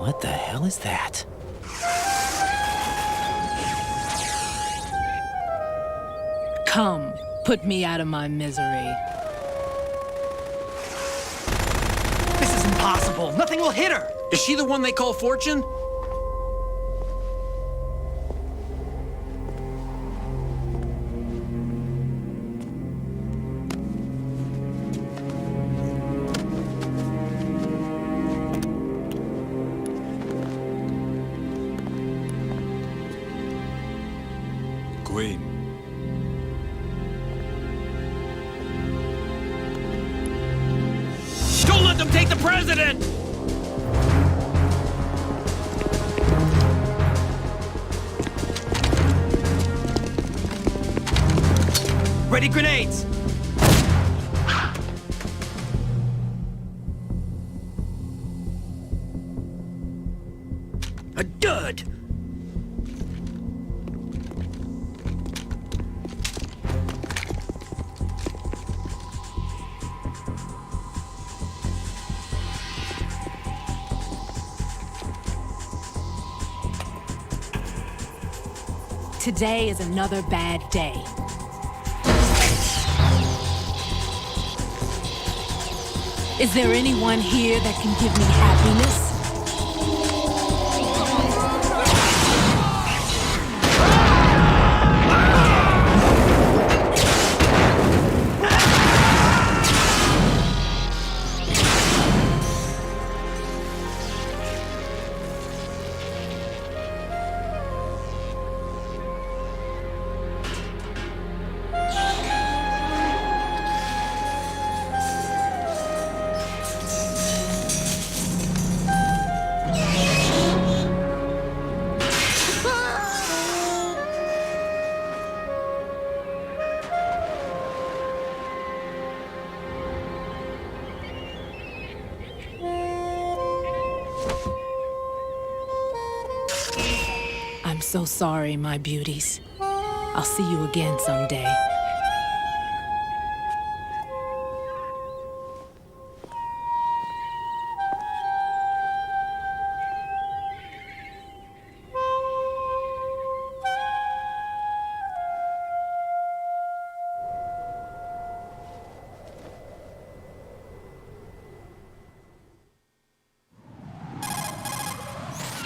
What the hell is that? Come, put me out of my misery. This is impossible. Nothing will hit her. Is she the one they call Fortune? Queen. Don't let them take the president! Ready grenades! A dud! Today is another bad day. Is there anyone here that can give me happiness? I'm so sorry, my beauties. I'll see you again someday.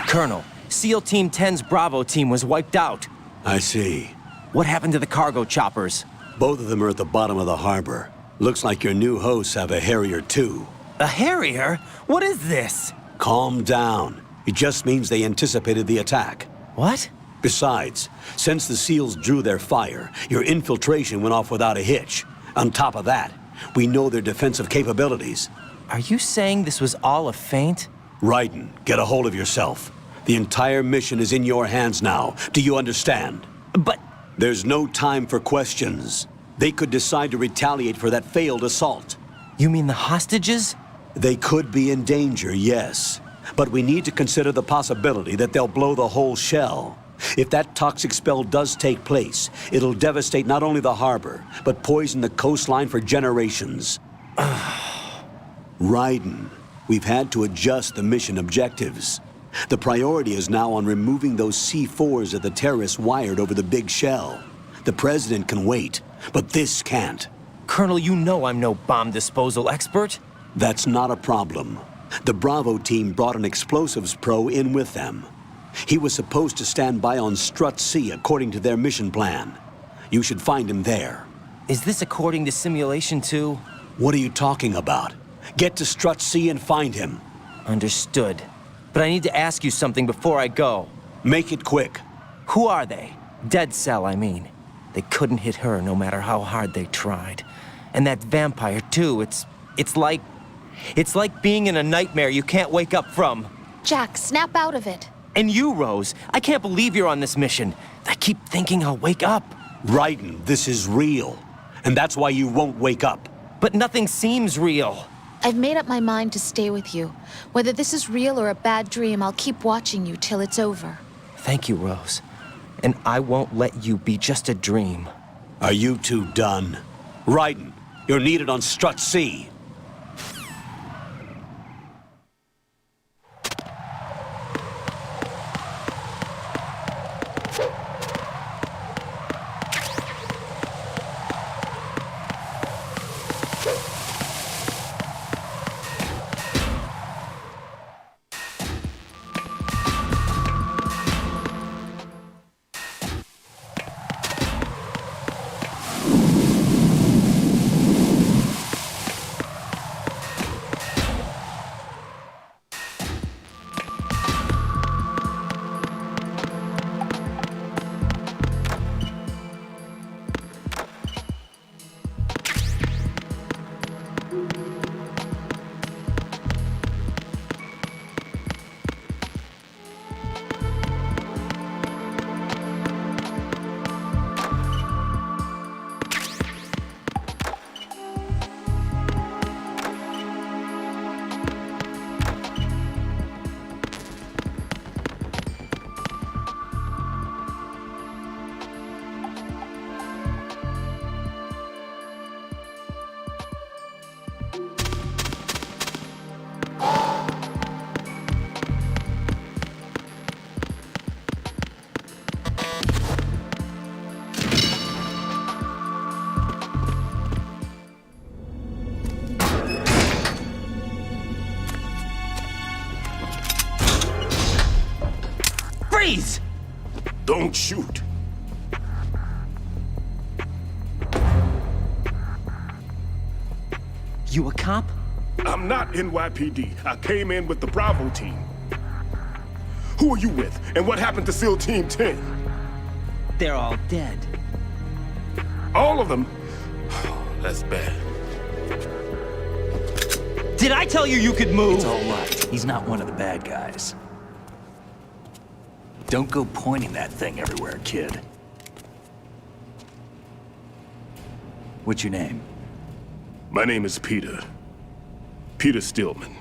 Colonel, SEAL Team 10's Bravo team was wiped out. I see. What happened to the cargo choppers? Both of them are at the bottom of the harbor. Looks like your new hosts have a Harrier too. A Harrier? What is this? Calm down. It just means they anticipated the attack. What? Besides, since the SEALs drew their fire, your infiltration went off without a hitch. On top of that, we know their defensive capabilities. Are you saying this was all a feint? Raiden, get a hold of yourself. The entire mission is in your hands now. Do you understand? But... There's no time for questions. They could decide to retaliate for that failed assault. You mean the hostages? They could be in danger, yes. But we need to consider the possibility that they'll blow the whole shell. If that toxic spell does take place, it'll devastate not only the harbor, but poison the coastline for generations. Raiden, we've had to adjust the mission objectives. The priority is now on removing those C4s that the terrorists wired over the big shell. The President can wait, but this can't. Colonel, you know I'm no bomb disposal expert. That's not a problem. The Bravo team brought an explosives pro in with them. He was supposed to stand by on Strut C according to their mission plan. You should find him there. Is this according to Simulation 2? What are you talking about? Get to Strut C and find him. Understood. But I need to ask you something before I go. Make it quick. Who are they? Dead Cell, I mean. They couldn't hit her no matter how hard they tried. And that vampire, too, it's like being in a nightmare you can't wake up from. Jack, snap out of it. And you, Rose, I can't believe you're on this mission. I keep thinking I'll wake up. Raiden, this is real. And that's why you won't wake up. But nothing seems real. I've made up my mind to stay with you. Whether this is real or a bad dream, I'll keep watching you till it's over. Thank you, Rose. And I won't let you be just a dream. Are you two done? Raiden, you're needed on Strut C. Freeze! Don't shoot. You a cop? I'm not NYPD. I came in with the Bravo team. Who are you with? And what happened to SEAL Team 10? They're all dead. All of them? That's bad. Did I tell you you could move? It's all right. He's not one of the bad guys. Don't go pointing that thing everywhere, kid. What's your name? My name is Peter. Peter Stillman.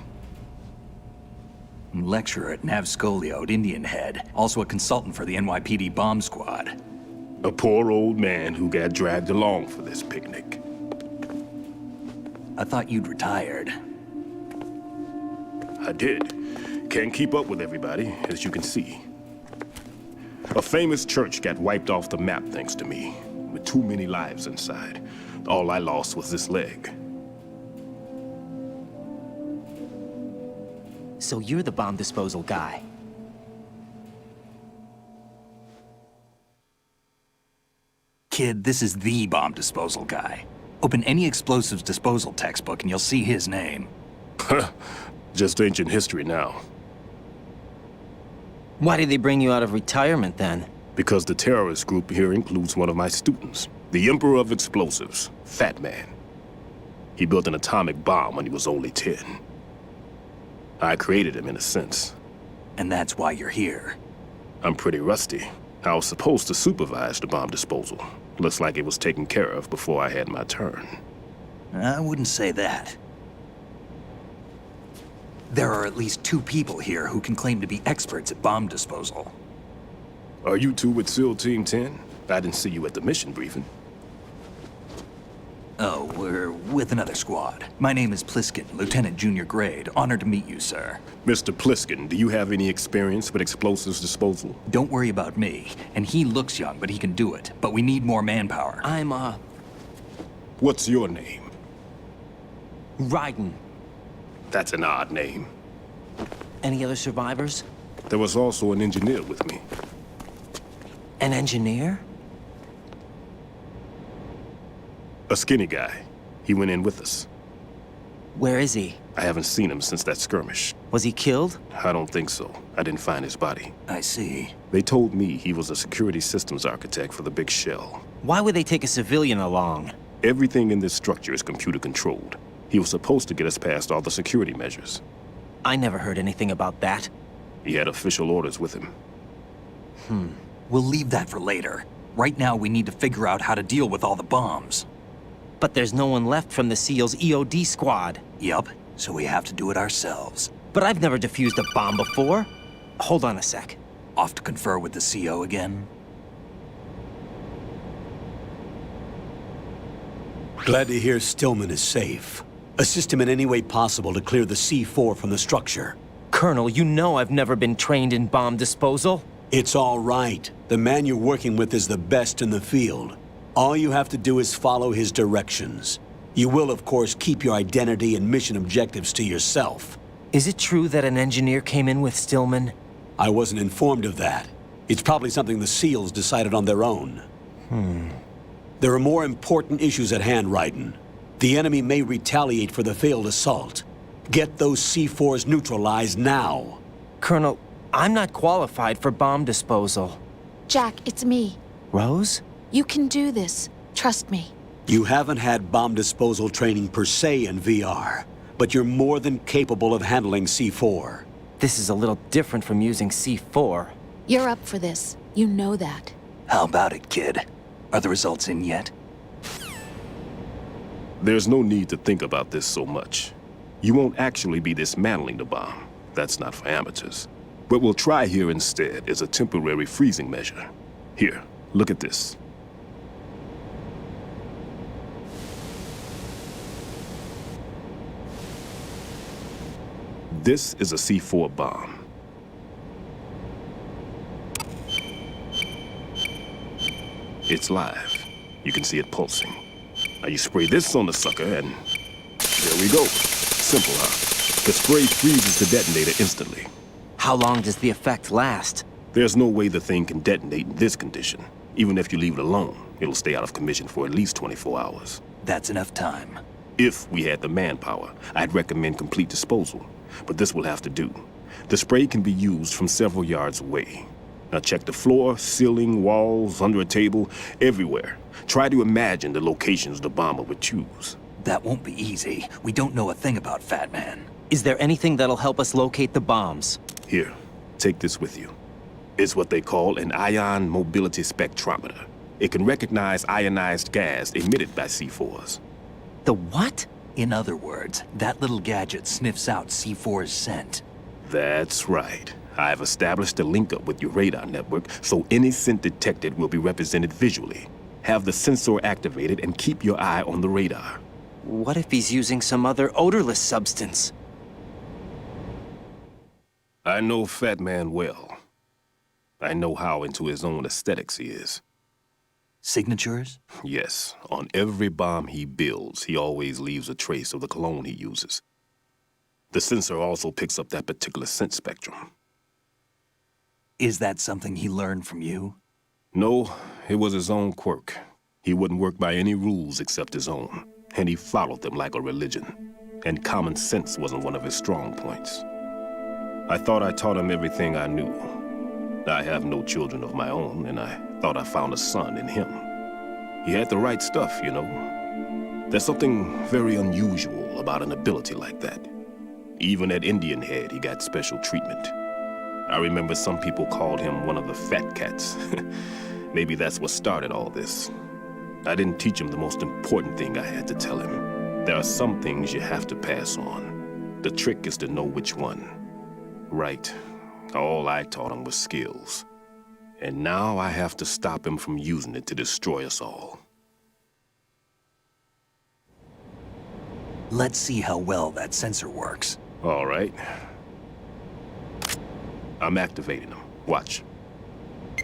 Lecturer at Nav Scolio at Indian Head. Also a consultant for the NYPD bomb squad. A poor old man who got dragged along for this picnic. I thought you'd retired. I did. Can't keep up with everybody, as you can see. A famous church got wiped off the map thanks to me, with too many lives inside. All I lost was this leg. So you're the bomb disposal guy. Kid, this is the bomb disposal guy. Open any explosives disposal textbook and you'll see his name. Just ancient history now. Why did they bring you out of retirement then? Because the terrorist group here includes one of my students, the Emperor of Explosives, Fat Man. He built an atomic bomb when he was only 10. I created him in a sense. And that's why you're here. I'm pretty rusty. I was supposed to supervise the bomb disposal. Looks like it was taken care of before I had my turn. I wouldn't say that. There are at least 2 people here who can claim to be experts at bomb disposal. Are you two with SEAL Team 10? I didn't see you at the mission briefing. Oh, we're with another squad. My name is Pliskin, Lieutenant Junior Grade. Honored to meet you, sir. Mr. Pliskin, do you have any experience with explosives disposal? Don't worry about me. And he looks young, but he can do it. But we need more manpower. I'm, What's your name? Raiden. That's an odd name. Any other survivors? There was also an engineer with me. An engineer? A skinny guy. He went in with us. Where is he? I haven't seen him since that skirmish. Was he killed? I don't think so. I didn't find his body. I see. They told me he was a security systems architect for the big shell. Why would they take a civilian along? Everything in this structure is computer controlled. He was supposed to get us past all the security measures. I never heard anything about that. He had official orders with him. We'll leave that for later. Right now, we need to figure out how to deal with all the bombs. But there's no one left from the SEAL's EOD squad. Yup, so we have to do it ourselves. But I've never defused a bomb before. Hold on a sec. Off to confer with the CO again? Glad to hear Stillman is safe. Assist him in any way possible to clear the C4 from the structure. Colonel, you know I've never been trained in bomb disposal. It's all right. The man you're working with is the best in the field. All you have to do is follow his directions. You will, of course, keep your identity and mission objectives to yourself. Is it true that an engineer came in with Stillman? I wasn't informed of that. It's probably something the SEALs decided on their own. There are more important issues at hand, Raiden. The enemy may retaliate for the failed assault. Get those C4s neutralized now. Colonel, I'm not qualified for bomb disposal. Jack, it's me. Rose? You can do this. Trust me. You haven't had bomb disposal training per se in VR, but you're more than capable of handling C4. This is a little different from using C4. You're up for this. You know that. How about it, kid? Are the results in yet? There's no need to think about this so much. You won't actually be dismantling the bomb. That's not for amateurs. What we'll try here instead is a temporary freezing measure. Here, look at this. This is a C4 bomb. It's live. You can see it pulsing. Now you spray this on the sucker and there we go. Simple, huh? The spray freezes the detonator instantly. How long does the effect last? There's no way the thing can detonate in this condition. Even if you leave it alone, it'll stay out of commission for at least 24 hours. That's enough time. If we had the manpower, I'd recommend complete disposal. But this will have to do. The spray can be used from several yards away. Now check the floor, ceiling, walls, under a table, everywhere. Try to imagine the locations the bomber would choose. That won't be easy. We don't know a thing about Fat Man. Is there anything that'll help us locate the bombs? Here, take this with you. It's what they call an ion mobility spectrometer. It can recognize ionized gas emitted by C4s. The what? In other words, that little gadget sniffs out C4's scent. That's right. I've established a link up with your radar network, so any scent detected will be represented visually. Have the sensor activated and keep your eye on the radar. What if he's using some other odorless substance? I know Fat Man well. I know how into his own aesthetics he is. Signatures? Yes, on every bomb he builds, he always leaves a trace of the cologne he uses. The sensor also picks up that particular scent spectrum. Is that something he learned from you? No, it was his own quirk. He wouldn't work by any rules except his own, and he followed them like a religion. And common sense wasn't one of his strong points. I thought I taught him everything I knew, I have no children of my own, and I thought I found a son in him. He had the right stuff, you know. There's something very unusual about an ability like that. Even at Indian Head, he got special treatment. I remember some people called him one of the fat cats. Maybe that's what started all this. I didn't teach him the most important thing I had to tell him. There are some things you have to pass on. The trick is to know which one. Right. All I taught him was skills. And now I have to stop him from using it to destroy us all. Let's see how well that sensor works. All right. I'm activating them. Watch.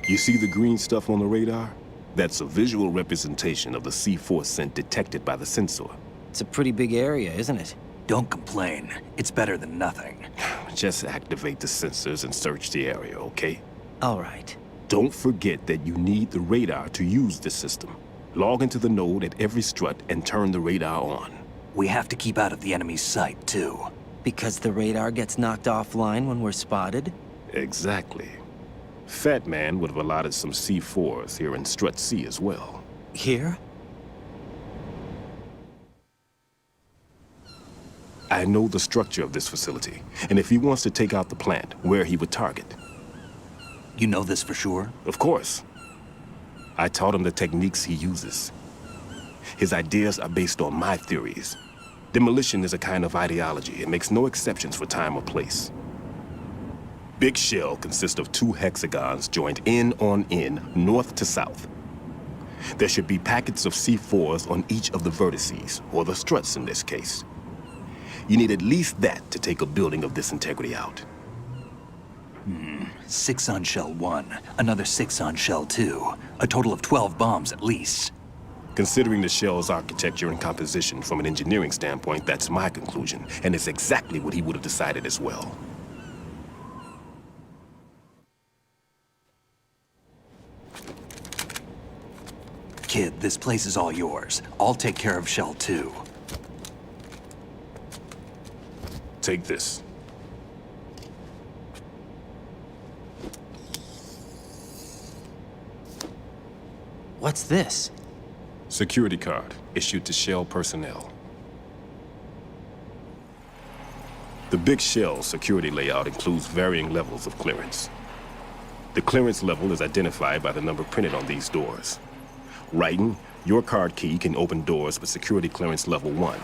You see the green stuff on the radar? That's a visual representation of the C4 scent detected by the sensor. It's a pretty big area, isn't it? Don't complain. It's better than nothing. Just activate the sensors and search the area, okay? All right. Don't forget that you need the radar to use this system. Log into the node at every strut and turn the radar on. We have to keep out of the enemy's sight, too. Because the radar gets knocked offline when we're spotted? Exactly. Fat Man would have allotted some C4s here in Strut C as well. Here? I know the structure of this facility, and if he wants to take out the plant, where he would target. You know this for sure? Of course. I taught him the techniques he uses. His ideas are based on my theories. Demolition is a kind of ideology. It makes no exceptions for time or place. Big Shell consists of 2 hexagons joined end on end, north to south. There should be packets of C4s on each of the vertices, or the struts in this case. You need at least that to take a building of this integrity out. 6 on Shell 1, another 6 on Shell 2. A total of 12 bombs at least. Considering the shell's architecture and composition from an engineering standpoint, that's my conclusion, and it's exactly what he would have decided as well. Kid, this place is all yours. I'll take care of Shell 2. Take this. What's this? Security card issued to Shell personnel. The Big Shell security layout includes varying levels of clearance. The clearance level is identified by the number printed on these doors. Raiden, your card key can open doors with security clearance level 1.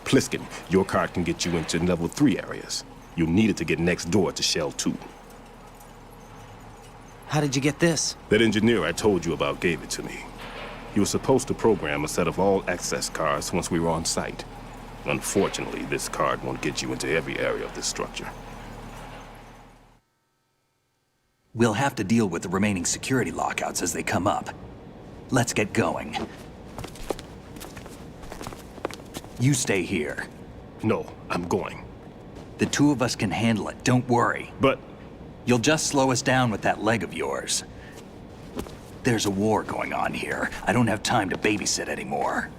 Pliskin, your card can get you into level 3 areas. You'll need it to get next door to Shell 2. How did you get this? That engineer I told you about gave it to me. He was supposed to program a set of all-access cards once we were on site. Unfortunately, this card won't get you into every area of this structure. We'll have to deal with the remaining security lockouts as they come up. Let's get going. You stay here. No, I'm going. The 2 of us can handle it, don't worry. But You'll just slow us down with that leg of yours. There's a war going on here. I don't have time to babysit anymore.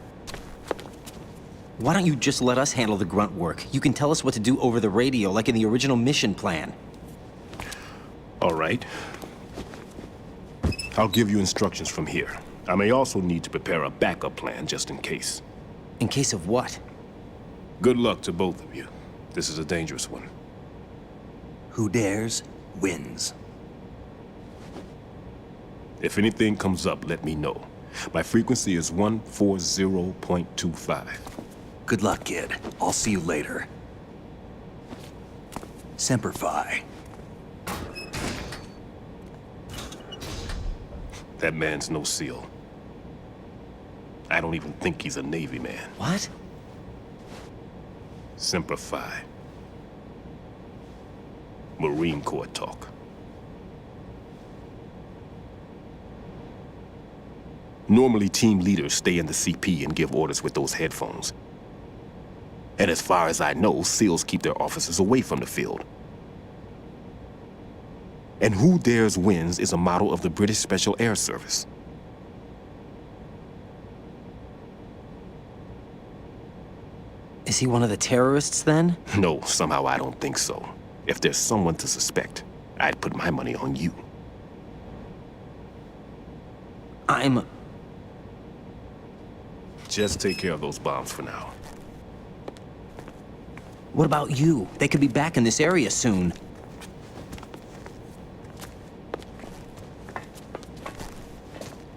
Why don't you just let us handle the grunt work? You can tell us what to do over the radio, like in the original mission plan. all right. I'll give you instructions from here. I may also need to prepare a backup plan just in case. In case of what? Good luck to both of you. This is a dangerous one. Who dares, wins. If anything comes up, let me know. My frequency is 140.25. Good luck, kid. I'll see you later. Semper Fi. That man's no SEAL. I don't even think he's a Navy man. What? Semper Fi. Marine Corps talk. Normally, team leaders stay in the CP and give orders with those headphones. And as far as I know, SEALs keep their officers away from the field. And Who Dares Wins is a model of the British Special Air Service. Is he one of the terrorists, then? No, somehow I don't think so. If there's someone to suspect, I'd put my money on you. Just take care of those bombs for now. What about you? They could be back in this area soon.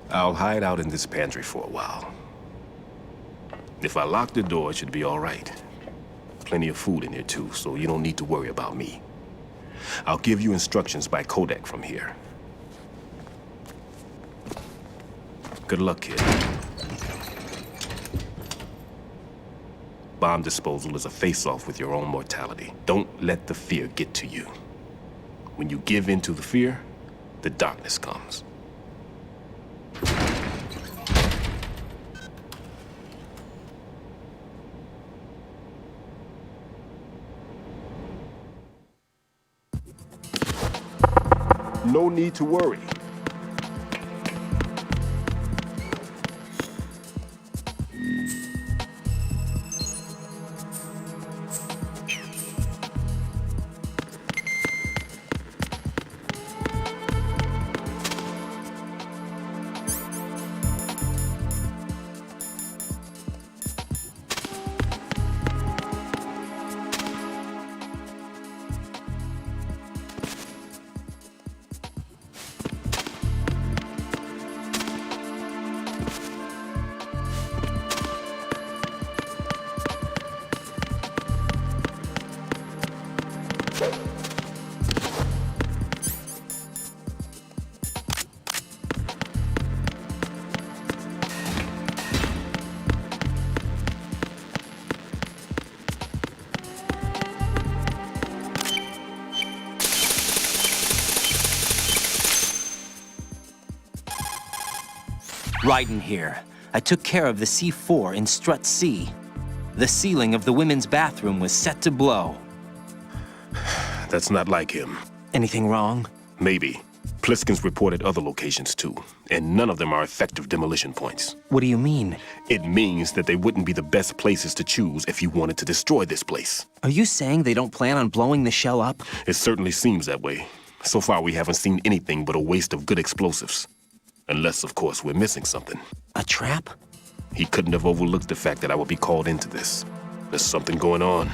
I'll hide out in this pantry for a while. If I lock the door, it should be all right. Plenty of food in here too, so you don't need to worry about me. I'll give you instructions by Kodak from here. Good luck, kid. Bomb disposal is a face-off with your own mortality. Don't let the fear get to you. When you give in to the fear, the darkness comes. No need to worry. Raiden here. I took care of the C4 in Strut C. The ceiling of the women's bathroom was set to blow. That's not like him. Anything wrong? Maybe. Pliskin's reported other locations too, and none of them are effective demolition points. What do you mean? It means that they wouldn't be the best places to choose if you wanted to destroy this place. Are you saying they don't plan on blowing the shell up? It certainly seems that way. So far, we haven't seen anything but a waste of good explosives. Unless, of course, we're missing something. A trap? He couldn't have overlooked the fact that I would be called into this. There's something going on.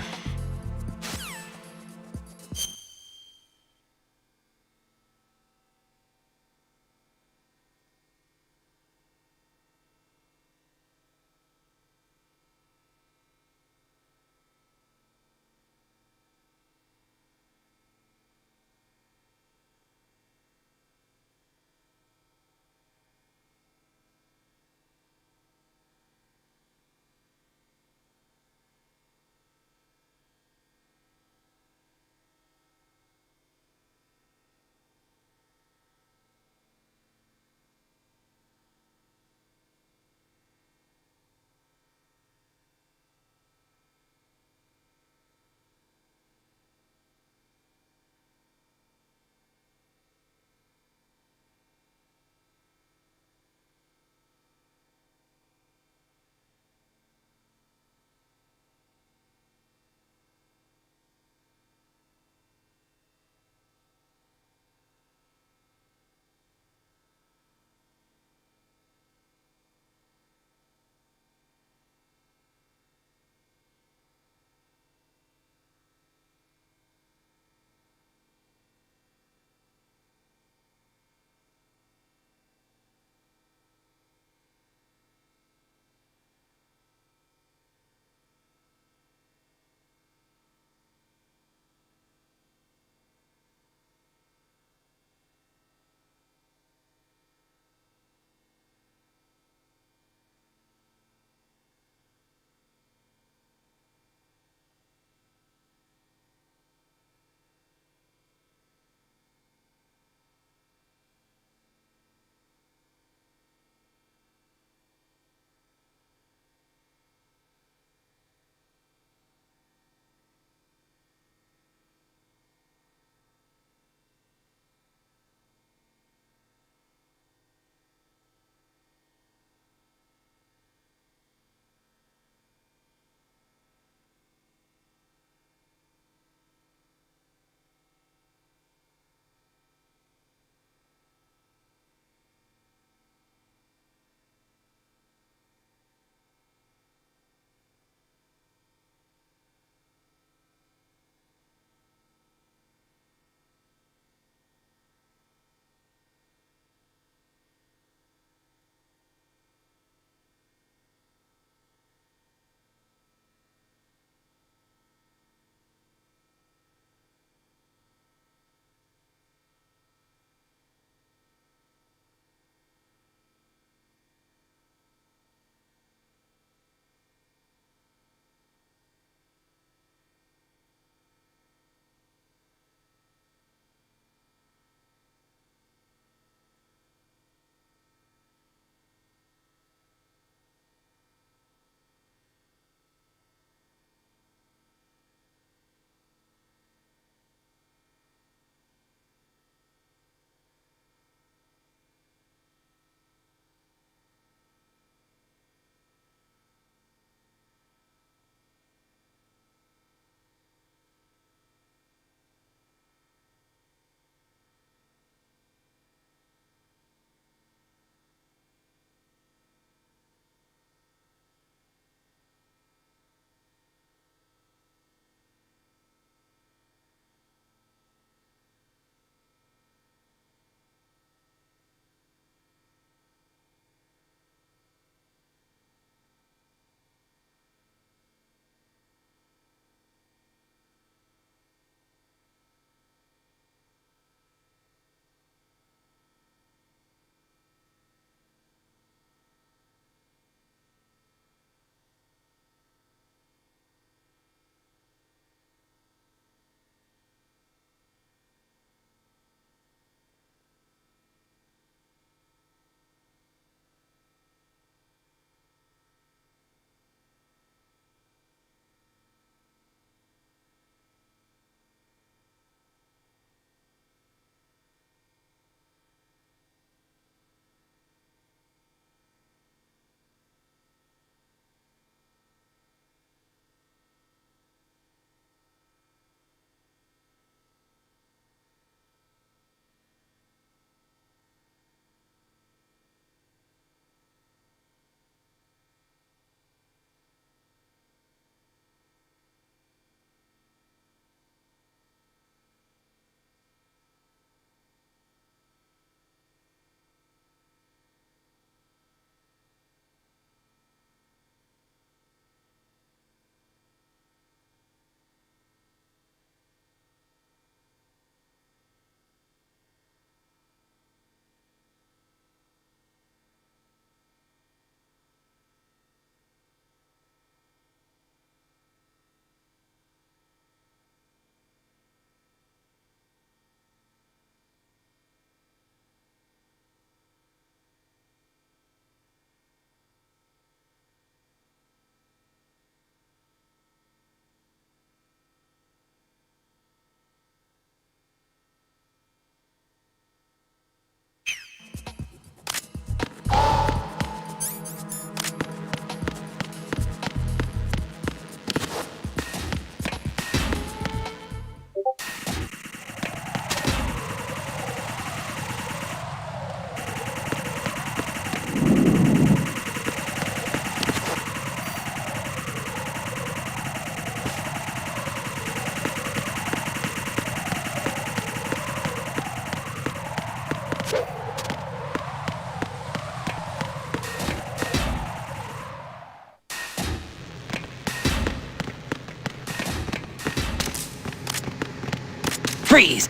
Freeze!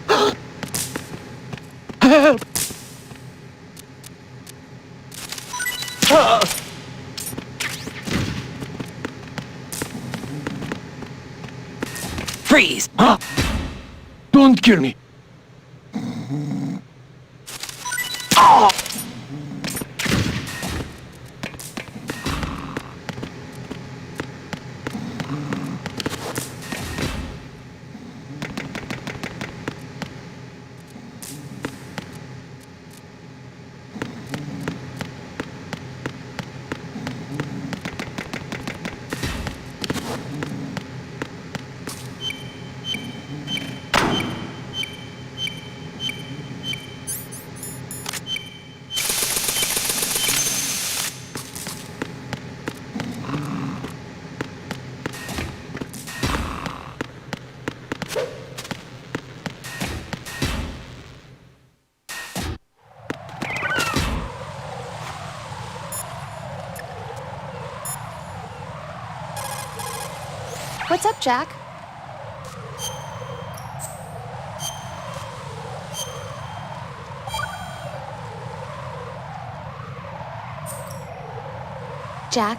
Freeze! Don't kill me. What's up, Jack? Jack?